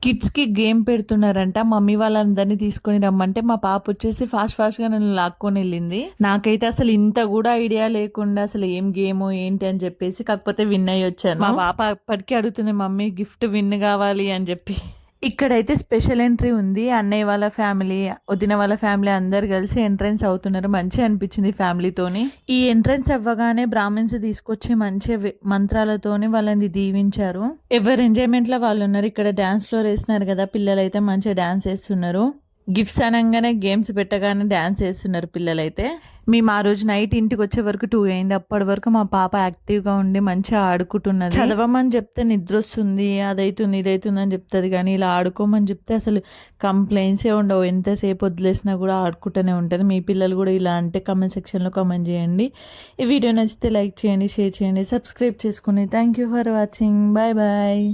కిడ్స్‌కి గేమ్ పెడుతున్నారంట. మమ్మీ వాళ్ళందరిని తీసుకొని రమ్మంటే మా పాప వచ్చేసి ఫాస్ట్‌గా నన్ను లాక్కొనెళ్ళింది. నాకైతే అసలు ఇంత గూడా ఐడియా లేకుండా అసలు ఏం గేమో ఏంటి అని చెప్పేసి కాకపోతే విన్ అయ్యొచ్చాను. మా పాప అప్పటికి అడుగుతుంది మమ్మీ గిఫ్ట్ విన్ గావాలి అని చెప్పి. ఇక్కడైతే స్పెషల్ ఎంట్రీ ఉంది. అన్నయ్య వాళ్ళ ఫ్యామిలీ, వదిన వాళ్ళ ఫ్యామిలీ అందరు కలిసి ఎంట్రన్స్ అవుతున్నారు. మంచిగా అనిపించింది ఫ్యామిలీతోని. ఈ ఎంట్రన్స్ అవ్వగానే బ్రాహ్మిన్స్ తీసుకొచ్చి మంచిగా మంత్రాలతోని వాళ్ళని దీవించారు. ఎవరి ఎంజాయ్మెంట్ లో వాళ్ళు ఉన్నారు. ఇక్కడ డాన్స్ ఫ్లోర్ వేసినారు కదా, పిల్లలైతే మంచిగా డాన్స్ వేస్తున్నారు. గిఫ్ట్స్ అనగానే గేమ్స్ పెట్టగానే డాన్స్ వేస్తున్నారు పిల్లలైతే. మేము ఆ రోజు నైట్ ఇంటికి వచ్చే వరకు 2 అయింది. అప్పటి వరకు మా పాప యాక్టివ్గా ఉండి మంచిగా ఆడుకుంటున్నది. చదవమని చెప్తే నిద్ర వస్తుంది, అదైతుంది ఇదైతుంది అని చెప్తుంది. కానీ ఇలా ఆడుకోమని చెప్తే అసలు కంప్లైంట్సే ఉండవు. ఎంతసేపు వదిలేసినా కూడా ఆడుకుంటూనే ఉంటుంది. మీ పిల్లలు కూడా ఇలా అంటే కామెంట్ సెక్షన్లో కామెంట్ చేయండి. ఈ వీడియో నచ్చితే లైక్ చేయండి, షేర్ చేయండి, సబ్స్క్రైబ్ చేసుకోండి. Thank you for watching. Bye bye.